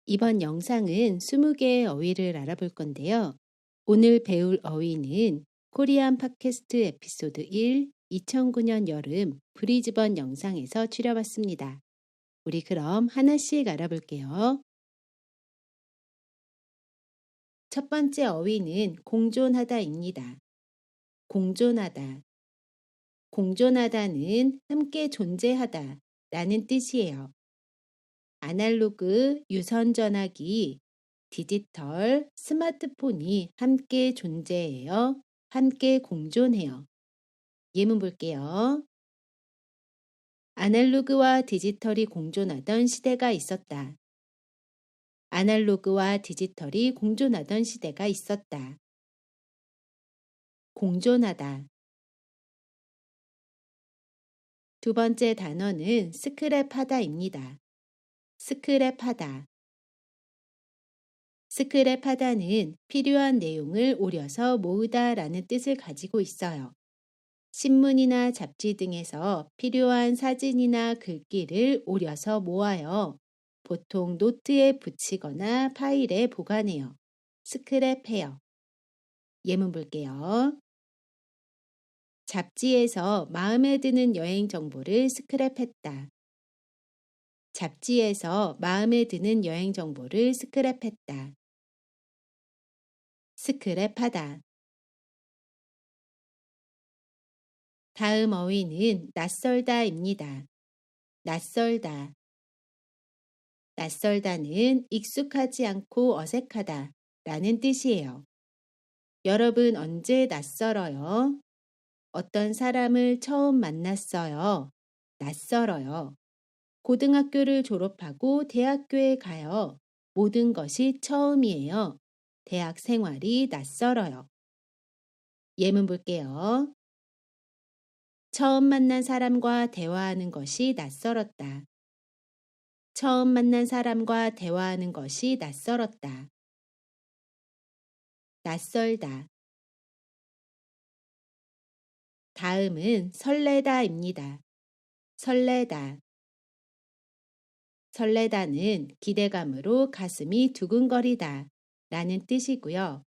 이번 영상은 20개의 어휘를 알아볼 건데요. 오늘 배울 어휘는 코리안 팟캐스트 에피소드 1, 2009년 여름 브리즈번 영상에서 추려봤습니다. 우리 그럼 하나씩 알아볼게요. 첫 번째 어휘는 공존하다입니다. 공존하다. 공존하다는 함께 존재하다 라는 뜻이에요. 아날로그, 유선전화기, 디지털, 스마트폰이 함께 존재해요. 함께 공존해요. 예문 볼게요. 아날로그와 디지털이 공존하던 시대가 있었다. 아날로그와 디지털이 공존하던 시대가 있었다. 공존하다. 두 번째 단어는 스크랩하다입니다. 스크랩하다. 스크랩하다는 필요한 내용을 오려서 모으다 라는 뜻을 가지고 있어요. 신문이나 잡지 등에서 필요한 사진이나 글귀를 오려서 모아요. 보통 노트에 붙이거나 파일에 보관해요. 스크랩해요. 예문 볼게요. 잡지에서 마음에 드는 여행 정보를 스크랩했다. 잡지에서 마음에 드는 여행 정보를 스크랩했다. 스크랩하다. 다음 어휘는 낯설다입니다. 낯설다. 낯설다는 익숙하지 않고 어색하다 라는 뜻이에요. 여러분 언제 낯설어요? 어떤 사람을 처음 만났어요? 낯설어요. 고등학교를 졸업하고 대학교에 가요. 모든 것이 처음이에요. 대학 생활이 낯설어요. 예문 볼게요. 처음 만난 사람과 대화하는 것이 낯설었다. 처음 만난 사람과 대화하는 것이 낯설었다. 낯설다. 다음은 설레다입니다. 설레다. 설레다는 기대감으로 가슴이 두근거리다 라는 뜻이고요.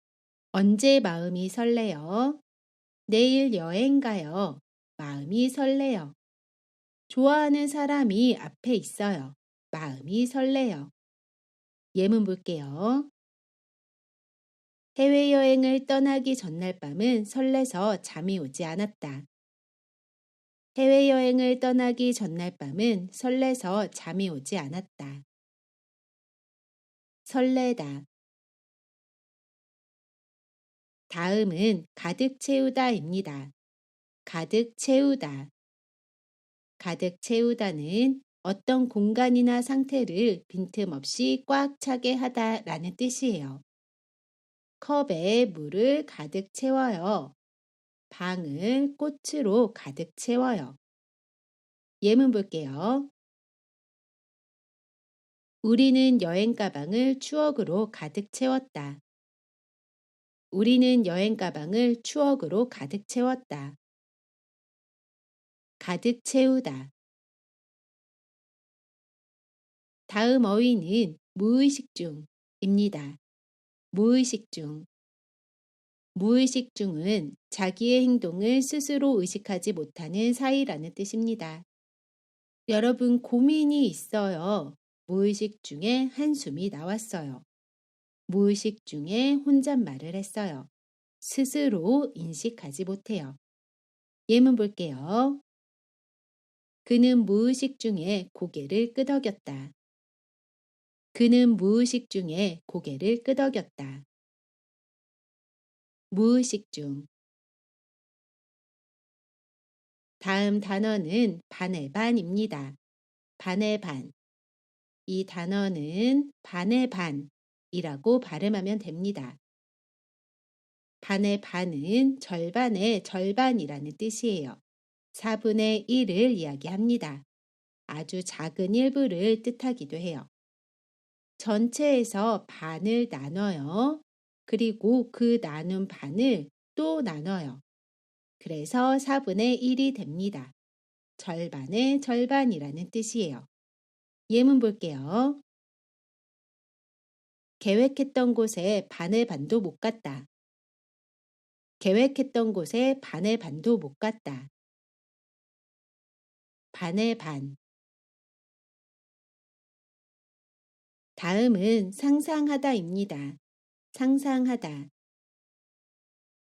언제 마음이 설레요? 내일 여행 가요. 마음이 설레요. 좋아하는 사람이 앞에 있어요. 마음이 설레요. 예문 볼게요. 해외여행을 떠나기 전날 밤은 설레서 잠이 오지 않았다. 해외여행을 떠나기 전날 밤은 설레서 잠이 오지 않았다. 설레다. 다음은 가득 채우다입니다. 가득 채우다. 가득 채우다는 어떤 공간이나 상태를 빈틈없이 꽉 차게 하다 라는 뜻이에요. 컵에 물을 가득 채워요. 방을 꽃으로 가득 채워요. 예문 볼게요. 우리는 여행 가방을 추억으로 가득 채웠다. 우리는 여행 가방을 추억으로 가득 채웠다. 가득 채우다. 다음 어휘는 무의식 중입니다. 무의식 중. 무의식 중은 자기의 행동을 스스로 의식하지 못하는 사이라는 뜻입니다. 여러분 고민이 있어요. 무의식 중에 한숨이 나왔어요. 무의식 중에 혼잣말을 했어요. 스스로 인식하지 못해요. 예문 볼게요. 그는 무의식 중에 고개를 끄덕였다. 그는 무의식 중에 고개를 끄덕였다. 무의식 중. 다음 단어는 반의 반입니다. 반의 반. 이 단어는 반의 반이라고 발음하면 됩니다. 반의 반은 절반의 절반이라는 뜻이에요. 4분의 1을 이야기합니다. 아주 작은 일부를 뜻하기도 해요. 전체에서 반을 나눠요. 그리고 그 나눈 반을 또 나눠요. 그래서 4분의 1이 됩니다. 절반의 절반이라는 뜻이에요. 예문 볼게요. 계획했던 곳에 반의 반도 못 갔다. 계획했던 곳에 반의 반도 못 갔다. 반의 반. 다음은 상상하다입니다. 상상하다.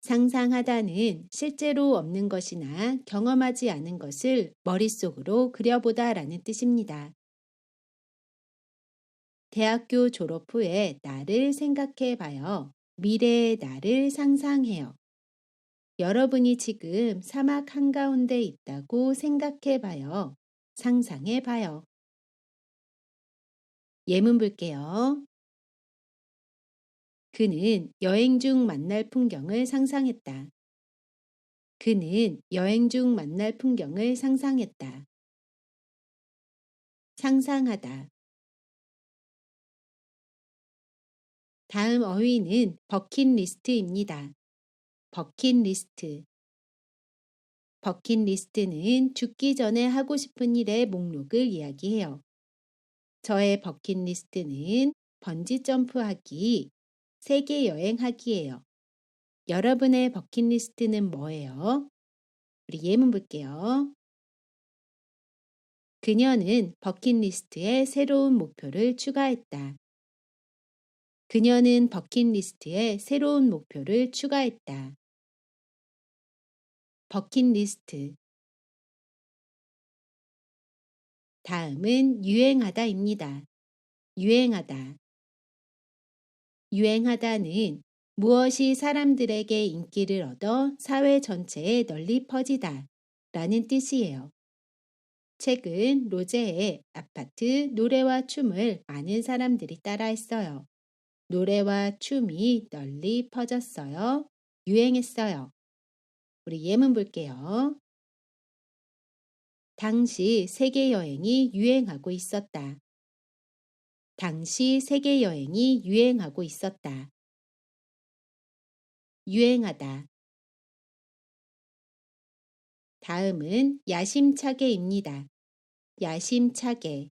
상상하다는 실제로 없는 것이나 경험하지 않은 것을 머릿속으로 그려보다 라는 뜻입니다. 대학교 졸업 후에 나를 생각해 봐요. 미래의 나를 상상해요. 여러분이 지금 사막 한가운데 있다고 생각해 봐요. 상상해 봐요. 예문 볼게요. 그는 여행 중 만날 풍경을 상상했다. 그는 여행 중 만날 풍경을 상상했다. 상상하다. 다음 어휘는 버킷리스트입니다. 버킷리스트. 버킷리스트는 죽기 전에 하고 싶은 일의 목록을 이야기해요. 저의 버킷리스트는 번지점프하기, 세계 여행하기예요. 여러분의 버킷리스트는 뭐예요? 우리 예문 볼게요. 그녀는 버킷리스트에 새로운 목표를 추가했다. 그녀는 버킷리스트에 새로운 목표를 추가했다. 버킷리스트. 다음은 유행하다입니다. 유행하다. 유행하다는 무엇이 사람들에게 인기를 얻어 사회 전체에 널리 퍼지다 라는 뜻이에요. 최근 로제의 아파트 노래와 춤을 많은 사람들이 따라했어요. 노래와 춤이 널리 퍼졌어요. 유행했어요. 우리 예문 볼게요. 당시 세계 여행이 유행하고 있었다. 당시 세계 여행이 유행하고 있었다. 유행하다. 다음은 야심차게입니다. 야심차게.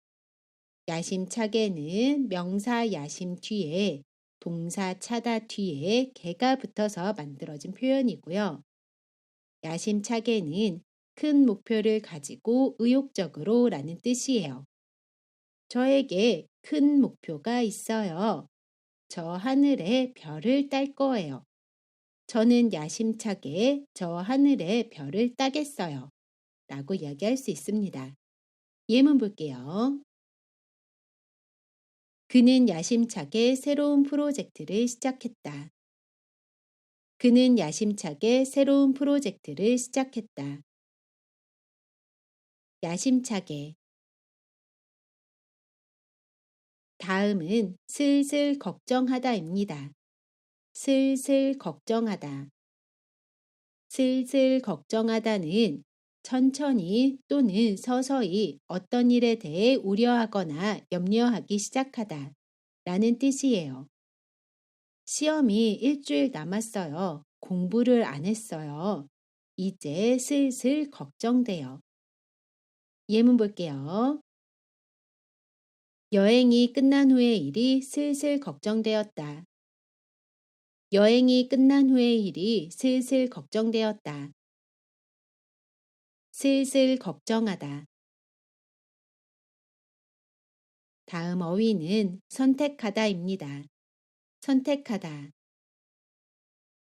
야심차게는 명사 야심 뒤에 동사 차다 뒤에 개가 붙어서 만들어진 표현이고요. 야심차게는 큰 목표를 가지고 의욕적으로 라는 뜻이에요. 저에게 큰 목표가 있어요. 저 하늘에 별을 딸 거예요. 저는 야심차게 저 하늘에 별을 따겠어요. 라고 이야기할 수 있습니다. 예문 볼게요. 그는 야심차게 새로운 프로젝트를 시작했다. 그는 야심차게 새로운 프로젝트를 시작했다. 야심차게. 다음은 슬슬 걱정하다입니다. 슬슬 걱정하다. 슬슬 걱정하다는 천천히 또는 서서히 어떤 일에 대해 우려하거나 염려하기 시작하다 라는 뜻이에요. 시험이 일주일 남았어요. 공부를 안 했어요. 이제 슬슬 걱정돼요. 예문 볼게요. 여행이 끝난 후의 일이 슬슬 걱정되었다. 여행이 끝난 후의 일이 슬슬 걱정되었다. 슬슬 걱정하다. 다음 어휘는 선택하다입니다. 선택하다.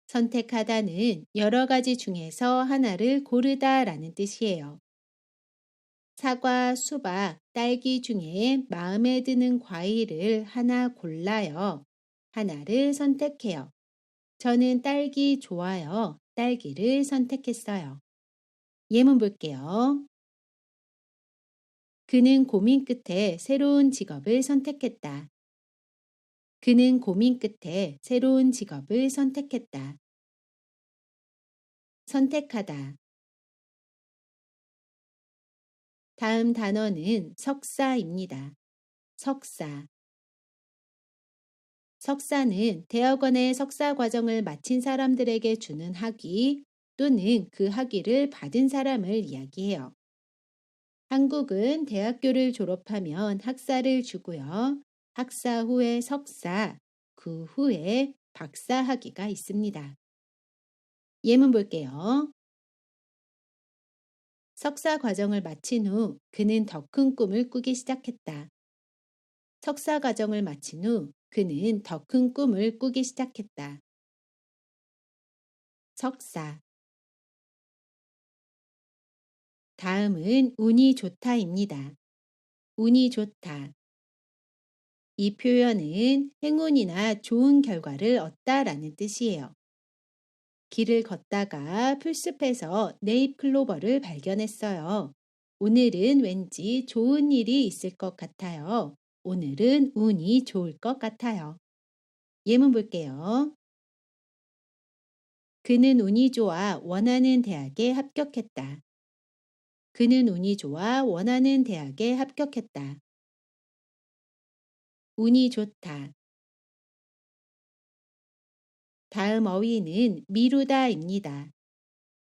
선택하다는 여러 가지 중에서 하나를 고르다 라는 뜻이에요. 사과, 수박, 딸기 중에 마음에 드는 과일을 하나 골라요. 하나를 선택해요. 저는 딸기 좋아요. 딸기를 선택했어요. 예문 볼게요. 그는 고민 끝에 새로운 직업을 선택했다. 그는 고민 끝에 새로운 직업을 선택했다. 선택하다. 다음 단어는 석사입니다. 석사. 석사는 대학원의 석사 과정을 마친 사람들에게 주는 학위 또는 그 학위를 받은 사람을 이야기해요. 한국은 대학교를 졸업하면 학사를 주고요. 학사 후에 석사 그 후에 박사학위가 있습니다. 예문 볼게요. 석사 과정을 마친 후 그는 더 큰 꿈을 꾸기 시작했다. 석사 과정을 마친 후 그는 더 큰 꿈을 꾸기 시작했다. 석사. 다음은 운이 좋다입니다. 운이 좋다. 이 표현은 행운이나 좋은 결과를 얻다라는 뜻이에요. 길을 걷다가 풀숲에서 네잎 클로버를 발견했어요. 오늘은 왠지 좋은 일이 있을 것 같아요. 오늘은 운이 좋을 것 같아요. 예문 볼게요. 그는 운이 좋아 원하는 대학에 합격했다. 그는 운이 좋아 원하는 대학에 합격했다. 운이 좋다. 다음 어휘는 미루다입니다.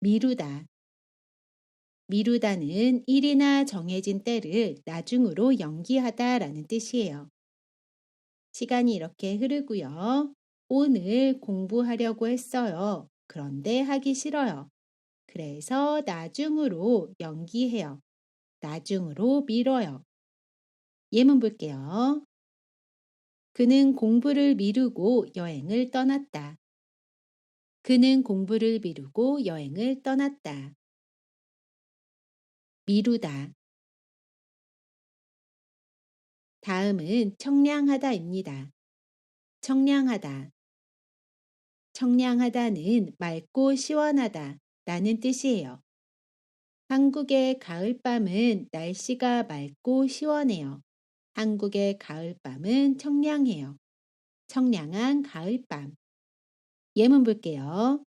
미루다. 미루다는 일이나 정해진 때를 나중으로 연기하다라는 뜻이에요. 시간이 이렇게 흐르고요. 오늘 공부하려고 했어요. 그런데 하기 싫어요. 그래서 나중으로 연기해요. 나중으로 미뤄요. 예문 볼게요. 그는 공부를 미루고 여행을 떠났다. 그는 공부를 미루고 여행을 떠났다. 미루다. 다음은 청량하다입니다. 청량하다. 청량하다는 맑고 시원하다 라는 뜻이에요. 한국의 가을밤은 날씨가 맑고 시원해요. 한국의 가을밤은 청량해요. 청량한 가을밤. 예문 볼게요.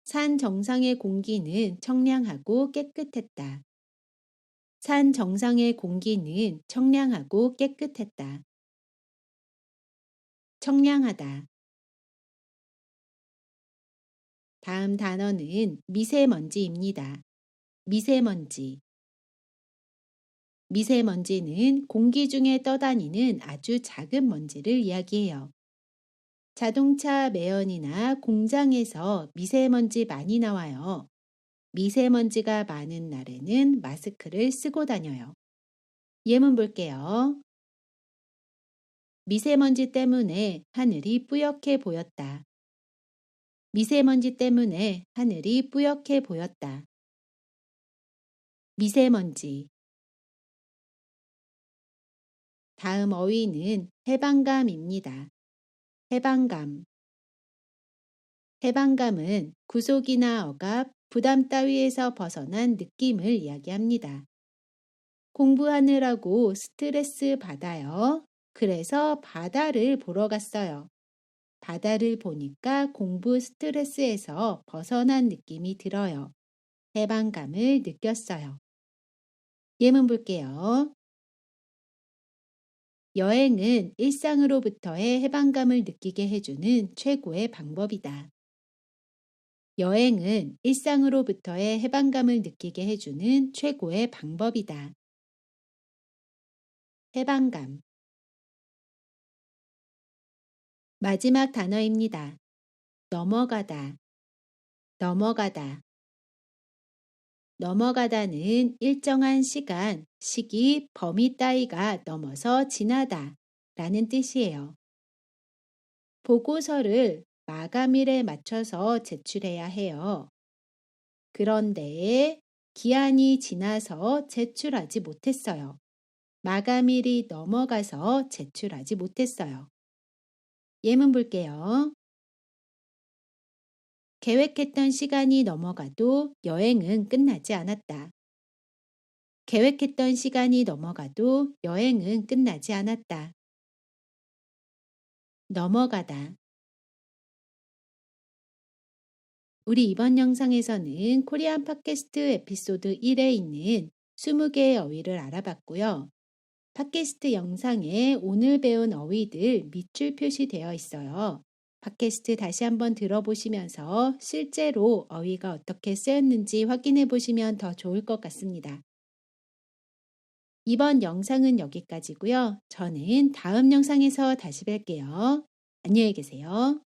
산 정상의 공기는 청량하고 깨끗했다. 산 정상의 공기는 청량하고 깨끗했다. 청량하다. 다음 단어는 미세먼지입니다. 미세먼지. 미세먼지는 공기 중에 떠다니는 아주 작은 먼지를 이야기해요. 자동차 매연이나 공장에서 미세먼지 많이 나와요. 미세먼지가 많은 날에는 마스크를 쓰고 다녀요. 예문 볼게요. 미세먼지 때문에 하늘이 뿌옇게 보였다. 미세먼지 때문에 하늘이 뿌옇게 보였다. 미세먼지. 다음 어휘는 해방감입니다. 해방감. 해방감은 구속이나 억압, 부담 따위에서 벗어난 느낌을 이야기합니다. 공부하느라고 스트레스 받아요. 그래서 바다를 보러 갔어요. 바다를 보니까 공부 스트레스에서 벗어난 느낌이 들어요. 해방감을 느꼈어요. 예문 볼게요. 여행은 일상으로부터의 해방감을 느끼게 해주는 최고의 방법이다. 여행은 일상으로부터의 해방감을 느끼게 해주는 최고의 방법이다. 해방감. 마지막 단어입니다. 넘어가다. 넘어가다. 넘어가다는 일정한 시간, 시기, 범위 따위가 넘어서 지나다 라는 뜻이에요. 보고서를 마감일에 맞춰서 제출해야 해요. 그런데 기한이 지나서 제출하지 못했어요. 마감일이 넘어가서 제출하지 못했어요. 예문 볼게요. 계획했던 시간이 넘어가도 여행은 끝나지 않았다. 계획했던 시간이 넘어가도 여행은 끝나지 않았다. 넘어가다. 우리 이번 영상에서는 코리안 팟캐스트 에피소드 1에 있는 20개의 어휘를 알아봤고요. 팟캐스트 영상에 오늘 배운 어휘들 밑줄 표시되어 있어요. 팟캐스트 다시 한번 들어보시면서 실제로 어휘가 어떻게 쓰였는지 확인해 보시면 더 좋을 것 같습니다. 이번 영상은 여기까지고요. 저는 다음 영상에서 다시 뵐게요. 안녕히 계세요.